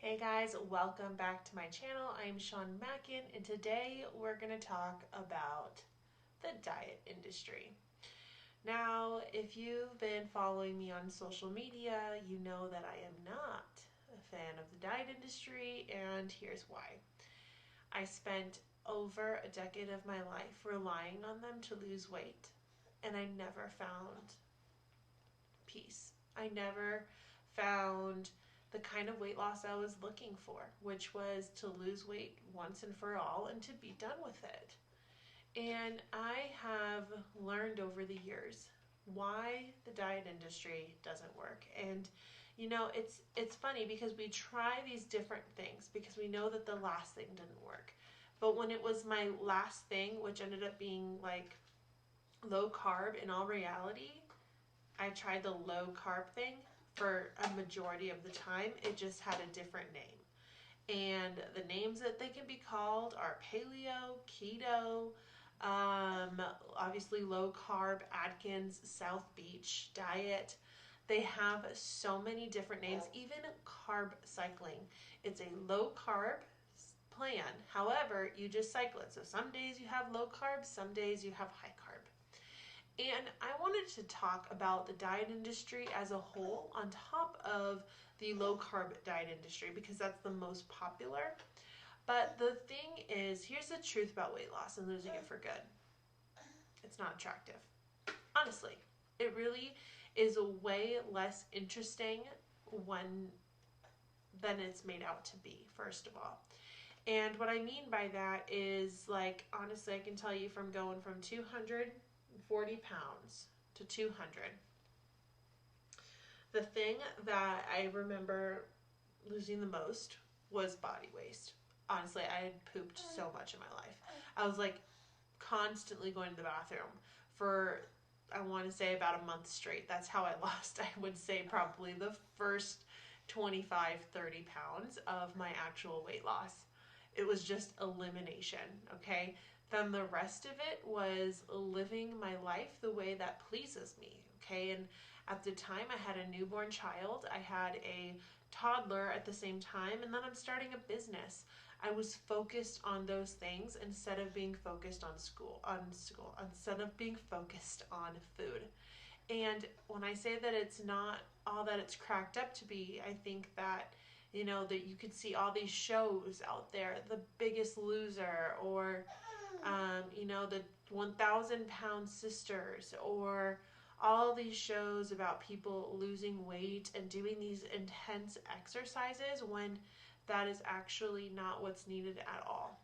Hey guys, welcome back to my channel. I'm Sean Mackin, and today we're going to talk about the diet industry. Now, if you've been following me on social media, you know that I am not a fan of the diet industry, and here's why. I spent over a decade of my life relying on them to lose weight, and I never found peace. I never found the kind of weight loss I was looking for, which was to lose weight once and for all and to be done with it. And I have learned over the years why the diet industry doesn't work. And you know, it's funny because we try these different things because we know that the last thing didn't work. But when it was my last thing, which ended up being like low carb, in all reality, I tried the low carb thing for a majority of the time. It just had a different name. And the names that they can be called are paleo, keto, obviously low carb, Atkins, South Beach diet. They have so many different names, even carb cycling. It's a low carb plan. However, you just cycle it. So some days you have low carb, some days you have high carb. And I wanted to talk about the diet industry as a whole on top of the low carb diet industry because that's the most popular. But the thing is, here's the truth about weight loss and losing it for good. It's not attractive. Honestly, it really is a way less interesting than it's made out to be, first of all. And what I mean by that is, like, honestly, I can tell you from going from 240 pounds to 200. The thing that I remember losing the most was body waste. Honestly, I had pooped so much in my life. I was like constantly going to the bathroom for, I want to say, about a month straight. That's how I lost, I would say, probably the first 25, 30 pounds of my actual weight loss. It was just elimination, okay? Then the rest of it was living my life the way that pleases me, okay? And at the time, I had a newborn child. I had a toddler at the same time, and then I'm starting a business. I was focused on those things instead of being focused on school, instead of being focused on food. And when I say that it's not all that it's cracked up to be, I think that, you know, that you could see all these shows out there, The Biggest Loser, or, you know, the 1,000-pound sisters, or all these shows about people losing weight and doing these intense exercises when that is actually not what's needed at all.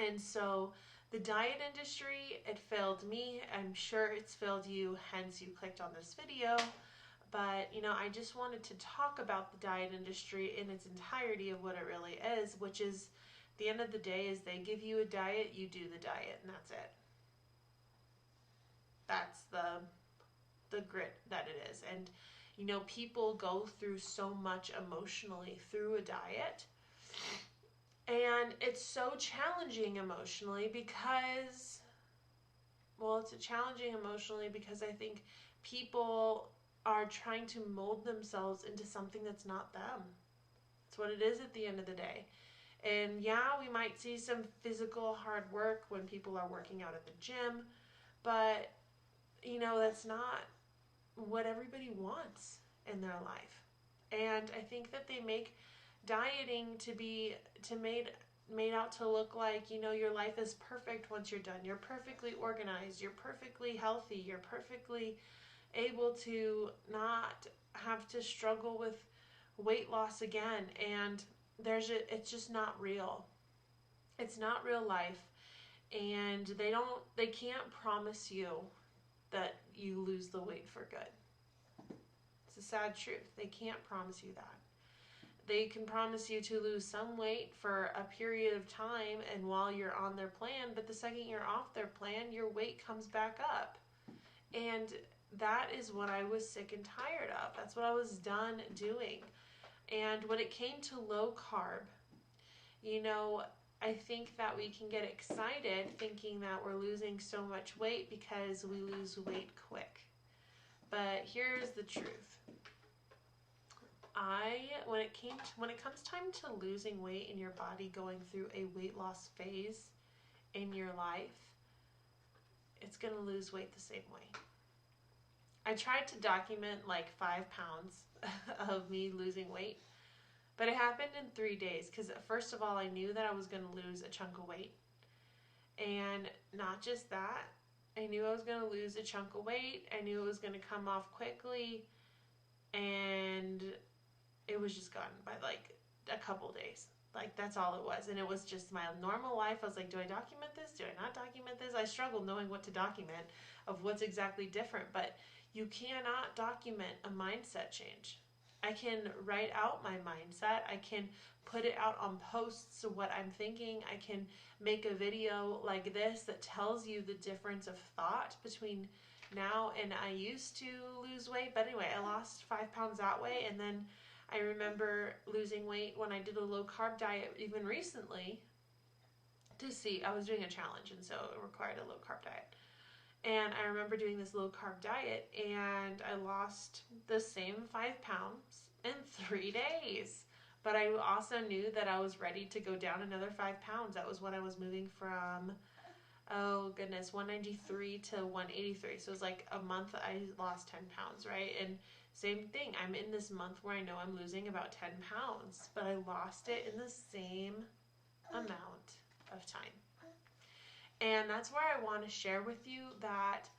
And so the diet industry, it failed me. I'm sure it's failed you, hence you clicked on this video. But, you know, I just wanted to talk about the diet industry in its entirety of what it really is, which is, at the end of the day, is they give you a diet, you do the diet, and that's it. That's the grit that it is. And, you know, people go through so much emotionally through a diet. And it's so challenging emotionally because, well, it's challenging emotionally because I think people are trying to mold themselves into something that's not them. That's what it is at the end of the day. And yeah, we might see some physical hard work when people are working out at the gym, but, you know, that's not what everybody wants in their life. And I think that they make dieting made out to look like, you know, your life is perfect once you're done. You're perfectly organized. You're perfectly healthy. You're perfectly able to not have to struggle with weight loss again. And it's just not real. It's not real life. And they can't promise you that you lose the weight for good. It's a sad truth. They can't promise you that. They can promise you to lose some weight for a period of time and while you're on their plan, but the second you're off their plan, your weight comes back up. And that is what I was sick and tired of. That's what I was done doing. And when it came to low carb, you know, I think that we can get excited thinking that we're losing so much weight because we lose weight quick. But here's the truth. when it comes time to losing weight in your body, going through a weight loss phase in your life, it's going to lose weight the same way. I tried to document like 5 pounds of me losing weight, but it happened in 3 days because first of all, I knew that I was going to lose a chunk of weight. And not just that, I knew I was going to lose a chunk of weight. I knew it was going to come off quickly, and it was just gone by like a couple days. Like, that's all it was. And it was just my normal life. I was like, do I document this? Do I not document this? I struggled knowing what to document of what's exactly different. But you cannot document a mindset change. I can write out my mindset. I can put it out on posts of what I'm thinking. I can make a video like this that tells you the difference of thought between now and I used to lose weight. But anyway, I lost 5 pounds that way. And then I remember losing weight when I did a low carb diet even recently to see, I was doing a challenge, and so it required a low carb diet. And I remember doing this low carb diet, and I lost the same 5 pounds in 3 days. But I also knew that I was ready to go down another 5 pounds. That was when I was moving from, 193 to 183. So it was like a month I lost 10 pounds, right? And same thing, I'm in this month where I know I'm losing about 10 pounds, but I lost it in the same amount of time. And that's where I want to share with you that,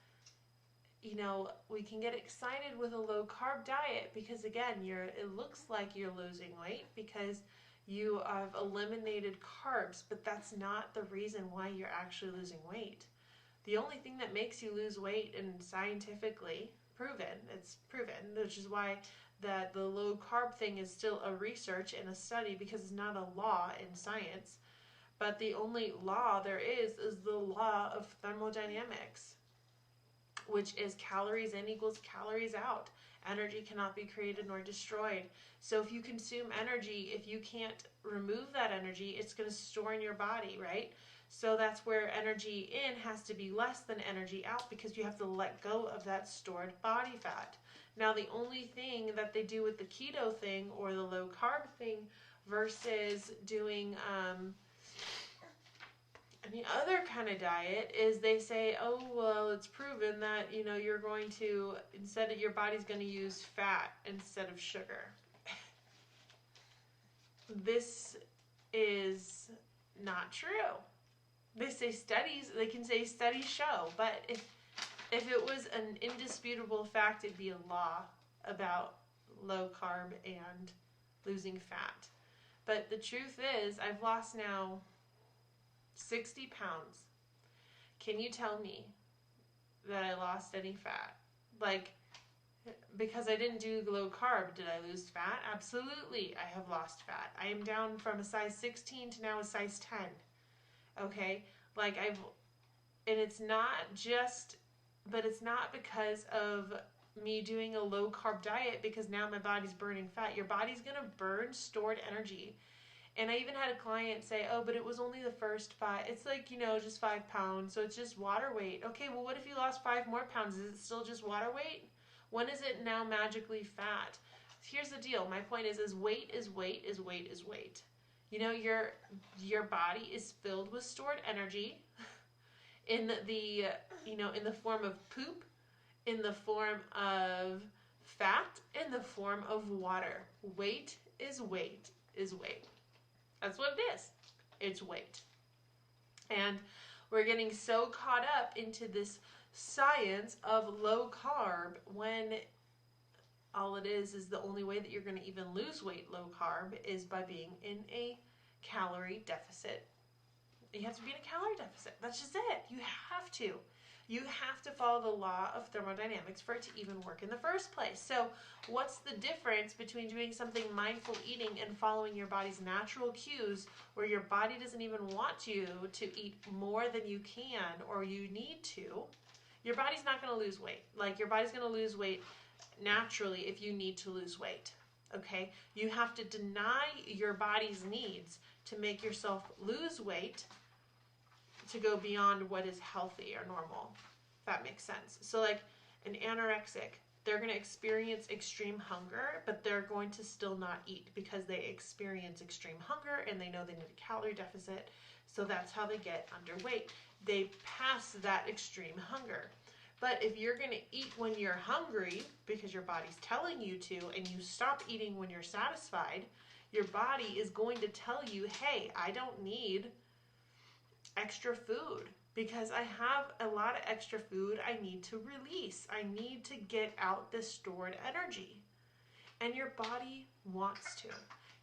we can get excited with a low carb diet because, again, it looks like you're losing weight because you have eliminated carbs, but that's not the reason why you're actually losing weight. The only thing that makes you lose weight, and scientifically it's proven, which is why the low carb thing is still a research and a study because it's not a law in science. But the only law there is the law of thermodynamics, which is calories in equals calories out. Energy cannot be created nor destroyed. So if you consume energy, if you can't remove that energy, it's going to store in your body, right? So that's where energy in has to be less than energy out because you have to let go of that stored body fat. Now, the only thing that they do with the keto thing or the low carb thing versus doing any other kind of diet is they say, oh, well, it's proven that, you're going to, your body's going to use fat instead of sugar. This is not true. They say they can say studies show, but if it was an indisputable fact, it'd be a law about low carb and losing fat. But the truth is, I've lost now 60 pounds. Can you tell me that I lost any fat? Because I didn't do low carb, did I lose fat? Absolutely, I have lost fat. I am down from a size 16 to now a size 10. Okay? And it's not because of me doing a low carb diet because now my body's burning fat. Your body's going to burn stored energy. And I even had a client say, oh, but it was only the first 5. It's just 5 pounds, so it's just water weight. Okay, well, what if you lost 5 more pounds? Is it still just water weight? When is it now magically fat? Here's the deal. My point is weight is weight is weight is weight. Your body is filled with stored energy in the form of poop, in the form of fat, in the form of water. Weight is weight is weight. That's what it is. It's weight. And we're getting so caught up into this science of low carb when all it is the only way that you're going to even lose weight low carb is by being in a calorie deficit. You have to be in a calorie deficit. That's just it. You have to. You have to follow the law of thermodynamics for it to even work in the first place. So what's the difference between doing something mindful eating and following your body's natural cues where your body doesn't even want you to eat more than you can or you need to? Your body's not going to lose weight. Your body's going to lose weight naturally if you need to lose weight. Okay? You have to deny your body's needs to make yourself lose weight to go beyond what is healthy or normal, if that makes sense. So an anorexic they're going to experience extreme hunger, but they're going to still not eat because they experience extreme hunger and they know they need a calorie deficit. So that's how they get underweight. They pass that extreme hunger. But if you're going to eat when you're hungry because your body's telling you to, and you stop eating when you're satisfied, your body is going to tell you, hey, I don't need extra food because I have a lot of extra food I need to release. I need to get out this stored energy. And your body wants to.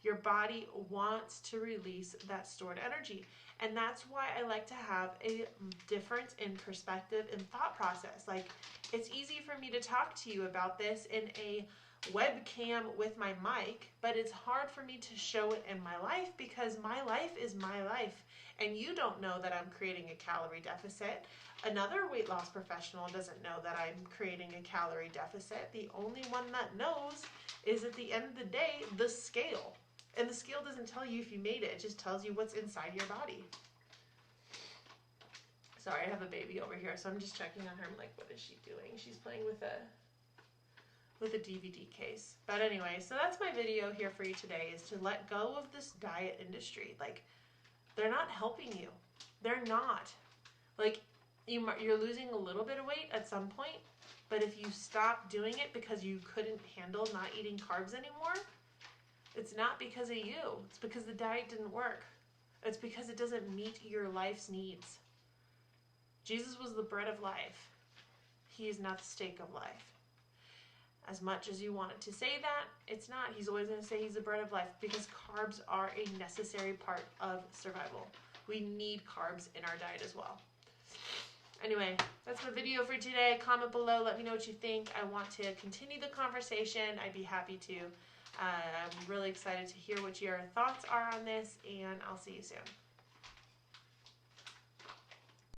Your body wants to release that stored energy. And that's why I like to have a difference in perspective and thought process. Like, it's easy for me to talk to you about this in a webcam with my mic, but it's hard for me to show it in my life because my life is my life. And you don't know that I'm creating a calorie deficit. Another weight loss professional doesn't know that I'm creating a calorie deficit. The only one that knows is, at the end of the day, the scale. And the scale doesn't tell you if you made it. It just tells you what's inside your body. Sorry, I have a baby over here, so I'm just checking on her. I'm like, what is she doing? She's playing with a DVD case. But anyway, so that's my video here for you today, is to let go of this diet industry. Like, they're not helping you. They're not. Like, you're losing a little bit of weight at some point, but if you stop doing it because you couldn't handle not eating carbs anymore, it's not because of you. It's because the diet didn't work. It's because it doesn't meet your life's needs. Jesus was the bread of life. He is not the steak of life. As much as you wanted to say that, it's not. He's always going to say he's the bread of life because carbs are a necessary part of survival. We need carbs in our diet as well. Anyway, that's my video for today. Comment below. Let me know what you think. I want to continue the conversation. I'd be happy to. I'm really excited to hear what your thoughts are on this, and I'll see you soon.